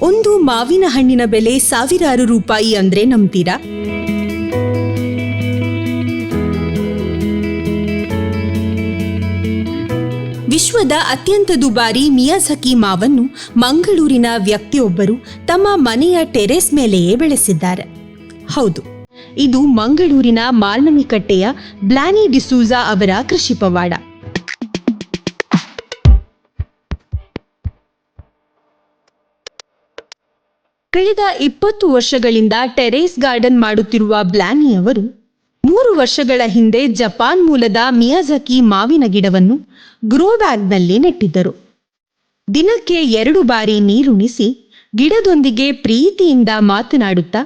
ಒಂದು ಮಾವಿನ ಹಣ್ಣಿನ ಬೆಲೆ ಸಾವಿರಾರು ರೂಪಾಯಿ ಅಂದ್ರೆ ನಂಬ್ತೀರಾ? ವಿಶ್ವದ ಅತ್ಯಂತ ದುಬಾರಿ ಮಿಯಾಝಕಿ ಮಾವನ್ನು ಮಂಗಳೂರಿನ ವ್ಯಕ್ತಿಯೊಬ್ಬರು ತಮ್ಮ ಮನೆಯ ಟೆರೇಸ್ ಮೇಲೆಯೇ ಬೆಳೆಸಿದ್ದಾರೆ. ಹೌದು, ಇದು ಮಂಗಳೂರಿನ ಮಾಲ್ನಮಿಕಟ್ಟೆಯ ಬ್ಲಾನಿ ಡಿಸೂಜಾ ಅವರ ಕೃಷಿ ಪವಾಡ. ಕಳೆದ 20 ವರ್ಷಗಳಿಂದ ಟೆರೇಸ್ ಗಾರ್ಡನ್ ಮಾಡುತ್ತಿರುವ ಬ್ಲಾನಿ ಅವರು 3 ವರ್ಷಗಳ ಹಿಂದೆ ಜಪಾನ್ ಮೂಲದ ಮಿಯಾಝಕಿ ಮಾವಿನ ಗಿಡವನ್ನು ಗ್ರೋ ಬ್ಯಾಗ್ನಲ್ಲಿ ನೆಟ್ಟಿದ್ದರು. ದಿನಕ್ಕೆ 2 ಬಾರಿ ನೀರುಣಿಸಿ ಗಿಡದೊಂದಿಗೆ ಪ್ರೀತಿಯಿಂದ ಮಾತನಾಡುತ್ತಾ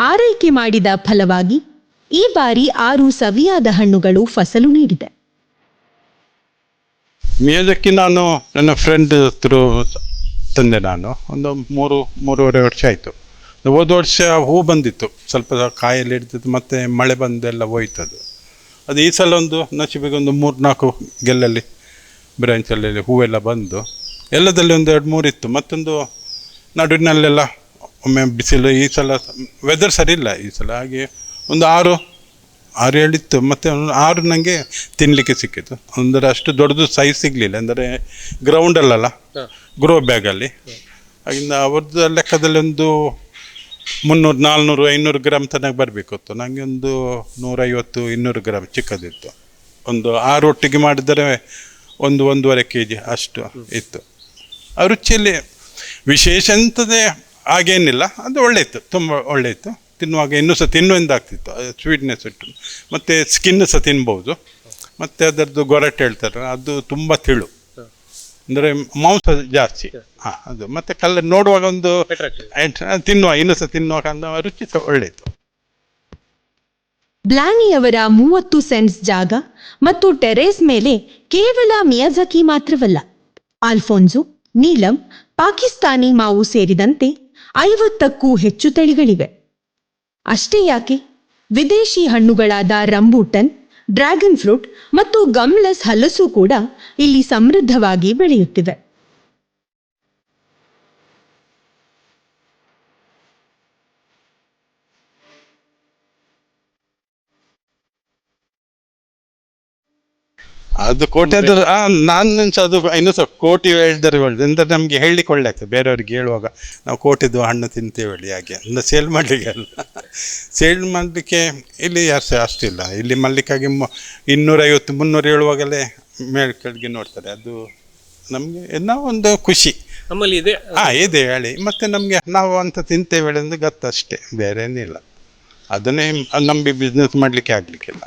ಆರೈಕೆ ಮಾಡಿದ ಫಲವಾಗಿ ಈ ಬಾರಿ 6 ಸವಿಯಾದ ಹಣ್ಣುಗಳು ಫಸಲು ನೀಡಿದೆ. ಮಿಯಾಝಕಿ ನಾನು ನನ್ನ ಫ್ರೆಂಡ್ ಥ್ರೂ ತಂದೆ. ನಾನು ಒಂದು 3.5 ವರ್ಷ ಆಯಿತು. ಹೋದ ವರ್ಷ ಹೂ ಬಂದಿತ್ತು, ಸ್ವಲ್ಪ ಕಾಯಲ್ಲಿ ಹಿಡಿದಿತ್ತು, ಮತ್ತು ಮಳೆ ಬಂದೆಲ್ಲ ಹೋಯ್ತದು. ಅದು ಈ ಸಲ ಒಂದು ನಸಿಬಿಗೆ ಒಂದು 3-4 ಗೆಲ್ಲಲ್ಲಿ ಬ್ರಾಂಚಲ್ಲಿ ಹೂವೆಲ್ಲ ಬಂದು ಎಲ್ಲದಲ್ಲಿ ಒಂದು 2-3 ಇತ್ತು. ಮತ್ತೊಂದು ನಡುವಿನಲ್ಲೆಲ್ಲ ಒಮ್ಮೆ ಬಿಸಿಲು. ಈ ಸಲ ವೆದರ್ ಸರಿ ಇಲ್ಲ ಈ ಸಲ, ಹಾಗೆ ಒಂದು 6-7 ಇತ್ತು. ಮತ್ತು 6 ನನಗೆ ತಿನ್ನಲಿಕ್ಕೆ ಸಿಕ್ಕಿತ್ತು. ಅಂದರೆ ಅಷ್ಟು ದೊಡ್ಡದು ಸೈಜ್ ಸಿಗಲಿಲ್ಲ, ಅಂದರೆ ಗ್ರೌಂಡಲ್ಲ, ಗ್ರೋ ಬ್ಯಾಗಲ್ಲಿ. ಆಗಿಂದ ಅವ್ರದ್ದು ಲೆಕ್ಕದಲ್ಲಿ ಒಂದು 300, 400, 500 ಗ್ರಾಮ್ ತನಕ ಬರಬೇಕಿತ್ತು. ನನಗೆ ಒಂದು 150-200 ಗ್ರಾಮ್ ಚಿಕ್ಕದಿತ್ತು. ಒಂದು 6 ಒಟ್ಟಿಗೆ ಮಾಡಿದರೆ 1-1.5 kg ಅಷ್ಟು ಇತ್ತು. ಆ ರುಚಿಯಲ್ಲಿ ವಿಶೇಷ ಎಂಥದೇ ಹಾಗೇನಿಲ್ಲ, ಅದು ಒಳ್ಳೆ ಇತ್ತು, ತುಂಬ ಒಳ್ಳೆ ಇತ್ತು. ತಿನ್ನುವಾಗ ಇನ್ನೂ ಸಹ ತಿನ್ನುವಂದಾಗ್ತಿತ್ತು, ಸ್ವೀಟ್ನೆಸ್ ಇಟ್ಟು. ಮತ್ತು ಸ್ಕಿನ್ ಸಹ ತಿನ್ಬೋದು. ಮತ್ತು ಅದರದ್ದು ಗೊರಟೆ ಹೇಳ್ತಾರೆ, ಅದು ತುಂಬ ತಿಳು, ಅಂದರೆ ಮಾಂಸ ಜಾಸ್ತಿ. ಹಾಂ, ಅದು ಮತ್ತು ಕಲ್ಲರ್ ನೋಡುವಾಗ ಒಂದು ತಿನ್ನುವಾಗ ಇನ್ನೂ ಸಹ ತಿನ್ನುವಾಗ ರುಚಿ ಸಹ ಒಳ್ಳೆಯಿತ್ತು. ಬ್ಲಾನಿಯವರ 30 ಸೆಂಟ್ಸ್ ಜಾಗ ಮತ್ತು ಟೆರೇಸ್ ಮೇಲೆ ಕೇವಲ ಮಿಯಾಝಕಿ ಮಾತ್ರವಲ್ಲ, ಆಲ್ಫೋನ್ಸೋ, ನೀಲಂ, ಪಾಕಿಸ್ತಾನಿ ಮಾವು ಸೇರಿದಂತೆ 50ಕ್ಕೂ ಹೆಚ್ಚು ತಳಿಗಳಿವೆ. ಅಷ್ಟೇ ಯಾಕೆ, ವಿದೇಶಿ ಹಣ್ಣುಗಳಾದ ರಂಬೂಟನ್, ಡ್ರ್ಯಾಗನ್ ಫ್ರೂಟ್ ಮತ್ತು ಗಮ್ಲೆಸ್ ಹಲಸು ಕೂಡ ಇಲ್ಲಿ ಸಮೃದ್ಧವಾಗಿ ಬೆಳೆಯುತ್ತಿವೆ. ಅದು ಕೋಟೆ ನಾನು ಅದು ಇನ್ನೂ ಸಹ ಕೋಟಿ ಹೇಳಿದರೆ ಒಳ್ಳೆದು. ಅಂದರೆ ನಮಗೆ ಹೇಳಲಿಕ್ಕೆ ಒಳ್ಳೆ ಆಗ್ತದೆ, ಬೇರೆಯವ್ರಿಗೆ ಹೇಳುವಾಗ ನಾವು ಕೋಟೆದು ಹಣ್ಣು ತಿಂತೇವೆ ಹೇಳಿ. ಹಾಗೆ ಅಂದರೆ ಸೇಲ್ ಮಾಡಲಿಕ್ಕೆ ಅಲ್ಲ, ಸೇಲ್ ಮಾಡಲಿಕ್ಕೆ ಇಲ್ಲಿ ಯಾರು ಸಹ ಅಷ್ಟಿಲ್ಲ. ಇಲ್ಲಿ ಮಲ್ಲಿಕಾಗಿ 250-300 ಹೇಳುವಾಗಲೇ ಮೇಲೆ ಕೆಳಗೆ ನೋಡ್ತಾರೆ. ಅದು ನಮಗೆ ನಾವು ಒಂದು ಖುಷಿ ನಮ್ಮಲ್ಲಿ ಇದೆ. ಇದೆ ಹೇಳಿ, ಮತ್ತು ನಮಗೆ ನಾವು ಅಂತ ತಿಂತೇವೆ ಹೇಳಿ ಅಂದ್ರೆ ಗೊತ್ತಷ್ಟೇ, ಬೇರೆ ಏನಿಲ್ಲ. ಅದನ್ನೇ ನಂಬಿ ಬಿಸ್ನೆಸ್ ಮಾಡಲಿಕ್ಕೆ ಆಗಲಿಕ್ಕಿಲ್ಲ.